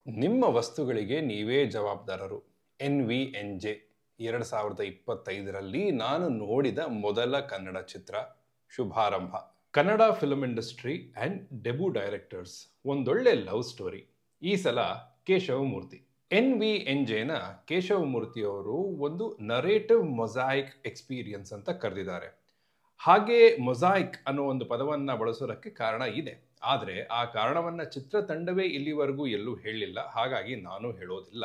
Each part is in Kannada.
ನಿಮ್ಮ ವಸ್ತುಗಳಿಗೆ ನೀವೇ ಜವಾಬ್ದಾರರು. NVNJ 2025ರಲ್ಲಿ ನಾನು ನೋಡಿದ ಮೊದಲ ಕನ್ನಡ ಚಿತ್ರ Shubharambha. Kannada film industry and debut directors ಒಂದೊಳ್ಳೆ ಲವ್ ಸ್ಟೋರಿ. ಈ ಸಲ ಕೇಶವಮೂರ್ತಿ. NVNJನ ಕೇಶವಮೂರ್ತಿಯವರು ಒಂದು ನರೇಟಿವ್ ಮೊಸಾಯಿಕ್ ಎಕ್ಸ್ಪೀರಿಯನ್ಸ್ ಅಂತ ಕರೆದಿದ್ದಾರೆ. ಹಾಗೆ ಮೊಸಾಯಿಕ್ ಅನ್ನೋ ಒಂದು ಪದವನ್ನು ಬಳಸೋದಕ್ಕೆ ಕಾರಣ ಇದೆ. ಆದರೆ ಆ ಕಾರಣವನ್ನು ಚಿತ್ರತಂಡವೇ ಇಲ್ಲಿವರೆಗೂ ಎಲ್ಲೂ ಹೇಳಲಿಲ್ಲ. ಹಾಗಾಗಿ ನಾನು ಹೇಳೋದಿಲ್ಲ.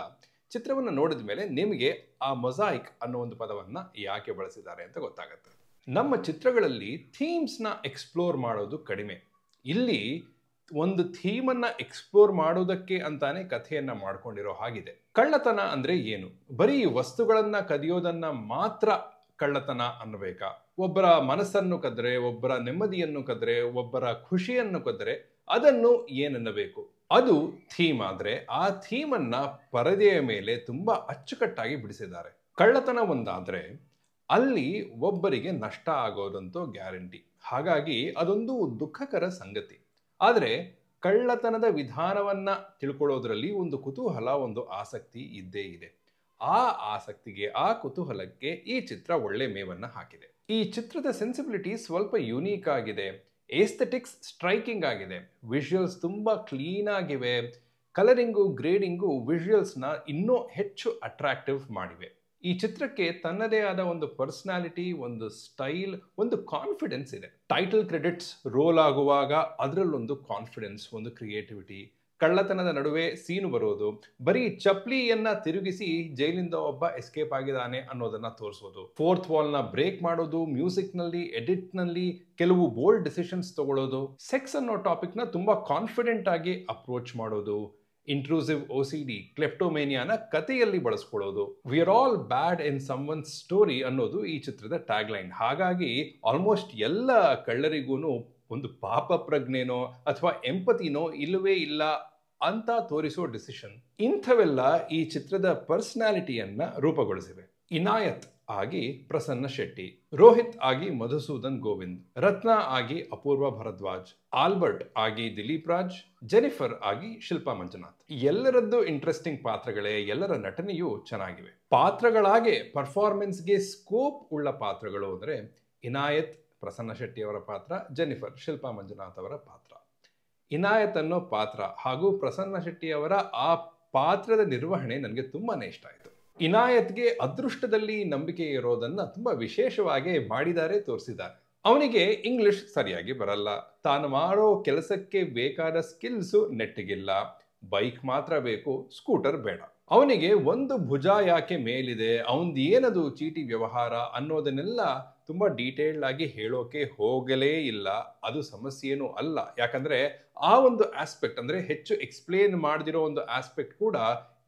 ಚಿತ್ರವನ್ನು ನೋಡಿದ ಮೇಲೆ ನಿಮಗೆ ಆ ಮೊಸಾಯಿಕ್ ಅನ್ನೋ ಒಂದು ಪದವನ್ನು ಯಾಕೆ ಬಳಸಿದ್ದಾರೆ ಅಂತ ಗೊತ್ತಾಗುತ್ತೆ. ನಮ್ಮ ಚಿತ್ರಗಳಲ್ಲಿ ಥೀಮ್ಸ್ನ ಎಕ್ಸ್ಪ್ಲೋರ್ ಮಾಡೋದು ಕಡಿಮೆ. ಇಲ್ಲಿ ಒಂದು ಥೀಮನ್ನು ಎಕ್ಸ್ಪ್ಲೋರ್ ಮಾಡೋದಕ್ಕೆ ಅಂತಾನೆ ಕಥೆಯನ್ನು ಮಾಡ್ಕೊಂಡಿರೋ ಹಾಗಿದೆ. ಕಳ್ಳತನ ಅಂದರೆ ಏನು? ಬರೀ ವಸ್ತುಗಳನ್ನು ಕದಿಯೋದನ್ನು ಮಾತ್ರ ಕಳ್ಳತನ ಅನ್ನಬೇಕಾ? ಒಬ್ಬರ ಮನಸ್ಸನ್ನು ಕದ್ರೆ, ಒಬ್ಬರ ನೆಮ್ಮದಿಯನ್ನು ಕದ್ರೆ, ಒಬ್ಬರ ಖುಷಿಯನ್ನು ಕದ್ರೆ ಅದನ್ನು ಏನನ್ನಬೇಕು? ಅದು ಥೀಮ್ ಆದ್ರೆ ಆ ಥೀಮನ್ನ ಪರದೆಯ ಮೇಲೆ ತುಂಬಾ ಅಚ್ಚುಕಟ್ಟಾಗಿ ಬಿಡಿಸಿದ್ದಾರೆ. ಕಳ್ಳತನ ಒಂದಾದ್ರೆ ಅಲ್ಲಿ ಒಬ್ಬರಿಗೆ ನಷ್ಟ ಆಗೋದಂತೂ ಗ್ಯಾರಂಟಿ. ಹಾಗಾಗಿ ಅದೊಂದು ದುಃಖಕರ ಸಂಗತಿ. ಆದರೆ ಕಳ್ಳತನದ ವಿಧಾನವನ್ನ ತಿಳ್ಕೊಳ್ಳೋದ್ರಲ್ಲಿ ಒಂದು ಕುತೂಹಲ, ಒಂದು ಆಸಕ್ತಿ ಇದ್ದೇ ಇದೆ. ಆ ಆಸಕ್ತಿಗೆ, ಆ ಕುತೂಹಲಕ್ಕೆ ಈ ಚಿತ್ರ ಒಳ್ಳೆ ಮೇವನ್ನ ಹಾಕಿದೆ. ಈ ಚಿತ್ರದ ಸೆನ್ಸಿಬಿಲಿಟಿ ಸ್ವಲ್ಪ ಯುನೀಕ್ ಆಗಿದೆ. ಏಸ್ಥೆಟಿಕ್ಸ್ ಸ್ಟ್ರೈಕಿಂಗ್ ಆಗಿದೆ. ವಿಜುವಲ್ಸ್ ತುಂಬಾ ಕ್ಲೀನ್ ಆಗಿವೆ. ಕಲರಿಂಗು, ಗ್ರೇಡಿಂಗು ವಿಜುವಲ್ಸ್ನ ಇನ್ನೂ ಹೆಚ್ಚು ಅಟ್ರಾಕ್ಟಿವ್ ಮಾಡಿವೆ. ಈ ಚಿತ್ರಕ್ಕೆ ತನ್ನದೇ ಆದ ಒಂದು ಪರ್ಸನಾಲಿಟಿ, ಒಂದು ಸ್ಟೈಲ್, ಒಂದು ಕಾನ್ಫಿಡೆನ್ಸ್ ಇದೆ. ಟೈಟಲ್ ಕ್ರೆಡಿಟ್ಸ್ ರೋಲ್ ಆಗುವಾಗ ಅದರಲ್ಲೊಂದು ಕಾನ್ಫಿಡೆನ್ಸ್, ಒಂದು ಕ್ರಿಯೇಟಿವಿಟಿ. ಕಳ್ಳತನದ ನಡುವೆ ಸೀನು ಬರೋದು, ಬರೀ ಚಪ್ಲಿಯನ್ನ ತಿರುಗಿಸಿ ಜೈಲಿಂದ ಒಬ್ಬ ಎಸ್ಕೇಪ್ ಆಗಿದ್ದಾನೆ ಅನ್ನೋದನ್ನ ತೋರಿಸೋದು, ಫೋರ್ತ್ ವಾಲ್ನ ಬ್ರೇಕ್ ಮಾಡೋದು, ಮ್ಯೂಸಿಕ್ ನಲ್ಲಿ, ಎಡಿಟ್ ನಲ್ಲಿ ಕೆಲವು ಬೋಲ್ಡ್ ಡಿಸಿಷನ್ಸ್ ತಗೊಳ್ಳೋದು, ಸೆಕ್ಸ್ ಅನ್ನೋ ಟಾಪಿಕ್ ನ ತುಂಬಾ ಕಾನ್ಫಿಡೆಂಟ್ ಆಗಿ ಅಪ್ರೋಚ್ ಮಾಡೋದು, ಇಂಟ್ರೂಸಿವ್ OCD, ಕ್ಲೆಪ್ಟೋಮೇನಿಯಾನ ಕಥೆಯಲ್ಲಿ ಬಳಸ್ಕೊಳ್ಳೋದು, we are all bad in some one story ಅನ್ನೋದು ಈ ಚಿತ್ರದ ಟ್ಯಾಗ್ ಲೈನ್. ಹಾಗಾಗಿ ಆಲ್ಮೋಸ್ಟ್ ಎಲ್ಲ ಕಳ್ಳರಿಗೂ ಒಂದು ಪಾಪ ಪ್ರಜ್ಞೆನೋ ಅಥವಾ ಎಂಪತಿನೋ ಇಲ್ಲವೇ ಇಲ್ಲ ಅಂತ ತೋರಿಸೋ ಡಿಸಿಷನ್. ಇಂಥವೆಲ್ಲ ಈ ಚಿತ್ರದ ಪರ್ಸನಾಲಿಟಿಯನ್ನ ರೂಪುಗೊಳಿಸಿವೆ. ಇನಾಯತ್ ಆಗಿ ಪ್ರಸನ್ನ ಶೆಟ್ಟಿ, ರೋಹಿತ್ ಆಗಿ ಮಧುಸೂದನ್ ಗೋವಿಂದ್, ರತ್ನ ಆಗಿ ಅಪೂರ್ವ ಭರದ್ವಾಜ್, ಆಲ್ಬರ್ಟ್ ಆಗಿ ದಿಲೀಪ್ ರಾಜ್, ಜೆನಿಫರ್ ಆಗಿ ಶಿಲ್ಪಾ ಮಂಜುನಾಥ್. ಎಲ್ಲರದ್ದು ಇಂಟ್ರೆಸ್ಟಿಂಗ್ ಪಾತ್ರಗಳೇ. ಎಲ್ಲರ ನಟನೆಯೂ ಚೆನ್ನಾಗಿವೆ. ಪಾತ್ರಗಳಾಗೆ ಪರ್ಫಾರ್ಮೆನ್ಸ್ಗೆ ಸ್ಕೋಪ್ ಉಳ್ಳ ಪಾತ್ರಗಳು ಅಂದರೆ ಇನಾಯತ್ ಪ್ರಸನ್ನ ಶೆಟ್ಟಿ ಅವರ ಪಾತ್ರ, ಜೆನಿಫರ್ ಶಿಲ್ಪಾ ಮಂಜುನಾಥ್ ಅವರ ಪಾತ್ರ. ಇನಾಯತ್ ಅನ್ನೋ ಪಾತ್ರ ಹಾಗೂ ಪ್ರಸನ್ನ ಶೆಟ್ಟಿ ಅವರ ಆ ಪಾತ್ರದ ನಿರ್ವಹಣೆ ನನಗೆ ತುಂಬಾನೇ ಇಷ್ಟ ಆಯಿತು. ಇನಾಯತ್ಗೆ ಅದೃಷ್ಟದಲ್ಲಿ ನಂಬಿಕೆ ಇರೋದನ್ನ ತುಂಬಾ ವಿಶೇಷವಾಗಿ ಮಾಡಿದ್ದಾರೆ, ತೋರಿಸಿದ್ದಾರೆ. ಅವನಿಗೆ ಇಂಗ್ಲಿಷ್ ಸರಿಯಾಗಿ ಬರಲ್ಲ. ತಾನು ಮಾಡೋ ಕೆಲಸಕ್ಕೆ ಬೇಕಾದ ಸ್ಕಿಲ್ಸು ನೆಟ್ಟಿಗಿಲ್ಲ. ಬೈಕ್ ಮಾತ್ರ ಬೇಕು, ಸ್ಕೂಟರ್ ಬೇಡ. ಅವನಿಗೆ ಒಂದು ಭುಜ ಯಾಕೆ ಮೇಲಿದೆ, ಅವನದು ಏನದು ಚೀಟಿ ವ್ಯವಹಾರ ಅನ್ನೋದನ್ನೆಲ್ಲ ತುಂಬಾ ಡೀಟೇಲ್ಡ್ ಆಗಿ ಹೇಳೋಕೆ ಹೋಗಲೇ ಇಲ್ಲ. ಅದು ಸಮಸ್ಯೆನೂ ಅಲ್ಲ. ಯಾಕಂದ್ರೆ ಆ ಒಂದು ಆಸ್ಪೆಕ್ಟ್ ಅಂದ್ರೆ ಹೆಚ್ಚು ಎಕ್ಸ್ಪ್ಲೇನ್ ಮಾಡದಿರೋ ಒಂದು ಆಸ್ಪೆಕ್ಟ್ ಕೂಡ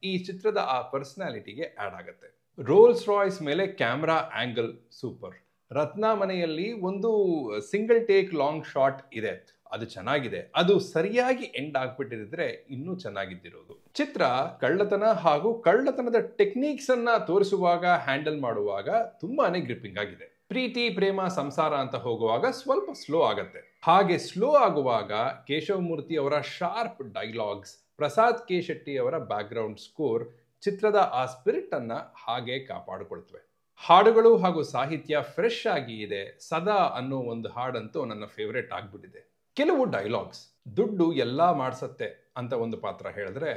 ಈ ಚಿತ್ರದ ಆ ಪರ್ಸನಾಲಿಟಿಗೆ ಆಡ್ ಆಗುತ್ತೆ. ರೋಲ್ಸ್ ರಾಯ್ಸ್ ಮೇಲೆ ಕ್ಯಾಮ್ರಾ ಆಂಗಲ್ ಸೂಪರ್. ರತ್ನ ಮನೆಯಲ್ಲಿ ಒಂದು ಸಿಂಗಲ್ ಟೇಕ್ ಲಾಂಗ್ ಶಾಟ್ ಇದೆ, ಅದು ಚೆನ್ನಾಗಿದೆ. ಅದು ಸರಿಯಾಗಿ ಎಂಡ್ ಆಗ್ಬಿಟ್ಟಿದ್ರೆ ಇನ್ನೂ ಚೆನ್ನಾಗಿದ್ದಿರೋದು. ಚಿತ್ರ ಕಳ್ಳತನ ಹಾಗೂ ಕಳ್ಳತನದ ಟೆಕ್ನಿಕ್ಸ್ ಅನ್ನ ತೋರಿಸುವಾಗ, ಹ್ಯಾಂಡಲ್ ಮಾಡುವಾಗ ತುಂಬಾನೇ ಗ್ರಿಪ್ಪಿಂಗ್ ಆಗಿದೆ. ಪ್ರೀತಿ, ಪ್ರೇಮ, ಸಂಸಾರ ಅಂತ ಹೋಗುವಾಗ ಸ್ವಲ್ಪ ಸ್ಲೋ ಆಗತ್ತೆ. ಹಾಗೆ ಸ್ಲೋ ಆಗುವಾಗ ಕೇಶವಮೂರ್ತಿ ಅವರ sharp dialogues, Prasad K Shetty ಅವರ ಬ್ಯಾಕ್ಗ್ರೌಂಡ್ ಸ್ಕೋರ್ ಚಿತ್ರದ ಆ ಸ್ಪಿರಿಟ್ ಅನ್ನ ಹಾಗೆ ಕಾಪಾಡಿಕೊಳ್ತವೆ. ಹಾಡುಗಳು ಹಾಗೂ ಸಾಹಿತ್ಯ ಫ್ರೆಶ್ ಆಗಿ ಇದೆ. ಸದಾ ಅನ್ನೋ ಒಂದು ಹಾಡಂತೂ ನನ್ನ ಫೇವರೇಟ್ ಆಗ್ಬಿಟ್ಟಿದೆ. ಕೆಲವು ಡೈಲಾಗ್ಸ್, ದುಡ್ಡು ಎಲ್ಲ ಮಾಡ್ಸತ್ತೆ ಅಂತ ಒಂದು ಪಾತ್ರ ಹೇಳಿದ್ರೆ,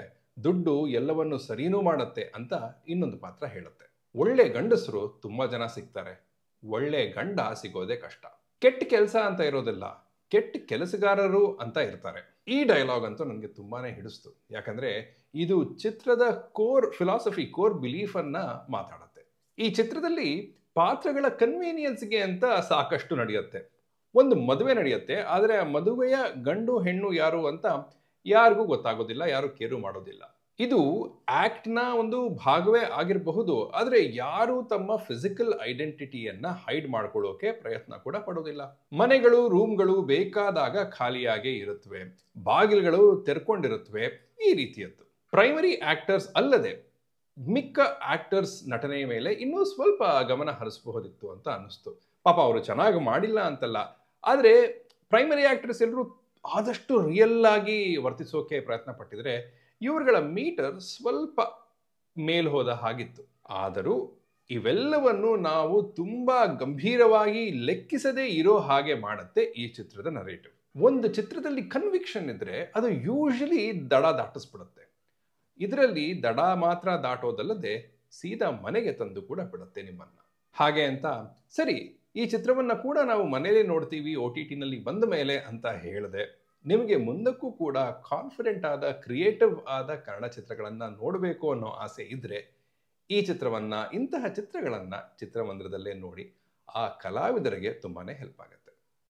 ದುಡ್ಡು ಎಲ್ಲವನ್ನು ಸರಿನೂ ಮಾಡತ್ತೆ ಅಂತ ಇನ್ನೊಂದು ಪಾತ್ರ ಹೇಳುತ್ತೆ. ಒಳ್ಳೆ ಗಂಡಸರು ತುಂಬಾ ಜನ ಸಿಗ್ತಾರೆ, ಒಳ್ಳೆ ಗಂಡ ಸಿಗೋದೇ ಕಷ್ಟ. ಕೆಟ್ಟ ಕೆಲಸ ಅಂತ ಇರೋದಿಲ್ಲ, ಕೆಟ್ಟ ಕೆಲಸಗಾರರು ಅಂತ ಇರ್ತಾರೆ. ಈ ಡೈಲಾಗ್ ಅಂತೂ ನನಗೆ ತುಂಬಾನೇ ಹಿಡಿಸ್ತು. ಯಾಕಂದ್ರೆ ಇದು ಚಿತ್ರದ ಕೋರ್ ಫಿಲಾಸಫಿ, ಕೋರ್ ಬಿಲೀಫ್ ಅನ್ನ ಮಾತಾಡುತ್ತೆ. ಈ ಚಿತ್ರದಲ್ಲಿ ಪಾತ್ರಗಳ ಕನ್ವೀನಿಯನ್ಸ್ಗೆ ಅಂತ ಸಾಕಷ್ಟು ನಡೆಯುತ್ತೆ. ಒಂದು ಮದುವೆ ನಡೆಯುತ್ತೆ, ಆದರೆ ಆ ಮದುವೆಯ ಗಂಡು ಹೆಣ್ಣು ಯಾರು ಅಂತ ಯಾರಿಗೂ ಗೊತ್ತಾಗೋದಿಲ್ಲ, ಯಾರು ಕೇರು ಮಾಡೋದಿಲ್ಲ. ಇದು ಆಕ್ಟ್ನ ಒಂದು ಭಾಗವೇ ಆಗಿರಬಹುದು, ಆದರೆ ಯಾರು ತಮ್ಮ ಫಿಸಿಕಲ್ ಐಡೆಂಟಿಟಿಯನ್ನ ಹೈಡ್ ಮಾಡ್ಕೊಳ್ಳೋಕೆ ಪ್ರಯತ್ನ ಕೂಡ ಪಡೋದಿಲ್ಲ. ಮನೆಗಳು, ರೂಮ್ಗಳು ಬೇಕಾದಾಗ ಖಾಲಿಯಾಗೇ ಇರುತ್ತವೆ, ಬಾಗಿಲುಗಳು ತೆರ್ಕೊಂಡಿರುತ್ತವೆ. ಈ ರೀತಿಯದ್ದು ಪ್ರೈಮರಿ ಆಕ್ಟರ್ಸ್ ಅಲ್ಲದೆ ಮಿಕ್ಕ ಆಕ್ಟರ್ಸ್ ನಟನೆಯ ಮೇಲೆ ಇನ್ನೂ ಸ್ವಲ್ಪ ಗಮನ ಹರಿಸಬಹುದಿತ್ತು ಅಂತ ಅನ್ನಿಸ್ತು. ಪಾಪ ಅವರು ಚೆನ್ನಾಗಿ ಮಾಡಿಲ್ಲ ಅಂತಲ್ಲ, ಆದರೆ ಪ್ರೈಮರಿ ಆಕ್ಟರ್ಸ್ ಎಲ್ಲರೂ ಆದಷ್ಟು ರಿಯಲ್ ಆಗಿ ವರ್ತಿಸೋಕೆ ಪ್ರಯತ್ನ ಪಟ್ಟಿದ್ರೆ ಇವರುಗಳ ಮೀಟರ್ ಸ್ವಲ್ಪ ಮೇಲ್ ಹೋದ ಹಾಗಿತ್ತು. ಆದರೂ ಇವೆಲ್ಲವನ್ನು ನಾವು ತುಂಬಾ ಗಂಭೀರವಾಗಿ ಲೆಕ್ಕಿಸದೇ ಇರೋ ಹಾಗೆ ಮಾಡುತ್ತೆ ಈ ಚಿತ್ರದ ನರೇಟಿವ್. ಒಂದು ಚಿತ್ರದಲ್ಲಿ ಕನ್ವಿಕ್ಷನ್ ಇದ್ರೆ ಅದು ಯೂಶಲಿ ದಡ ದಾಟಿಸ್ಬಿಡುತ್ತೆ. ಇದರಲ್ಲಿ ದಡ ಮಾತ್ರ ದಾಟೋದಲ್ಲದೆ ಸೀದಾ ಮನೆಗೆ ತಂದು ಕೂಡ ಬಿಡುತ್ತೆ ನಿಮ್ಮನ್ನ. ಹಾಗೆ ಅಂತ ಸರಿ ಈ ಚಿತ್ರವನ್ನ ಕೂಡ ನಾವು ಮನೇಲಿ ನೋಡ್ತೀವಿ OTT-ನಲ್ಲಿ ಬಂದ ಮೇಲೆ ಅಂತ ಹೇಳಿದೆ. ನಿಮಗೆ ಮುಂದಕ್ಕೂ ಕೂಡ ಕಾನ್ಫಿಡೆಂಟ್ ಆದ ಕ್ರಿಯೇಟಿವ್ ಆದ ಕನ್ನಡ ಚಿತ್ರಗಳನ್ನ ನೋಡಬೇಕು ಅನ್ನೋ ಆಸೆ ಇದ್ರೆ ಈ ಚಿತ್ರವನ್ನ, ಇಂತಹ ಚಿತ್ರಗಳನ್ನ ಚಿತ್ರಮಂದಿರದಲ್ಲೇ ನೋಡಿ. ಆ ಕಲಾವಿದರಿಗೆ ತುಂಬಾನೇ ಹೆಲ್ಪ್ ಆಗುತ್ತೆ.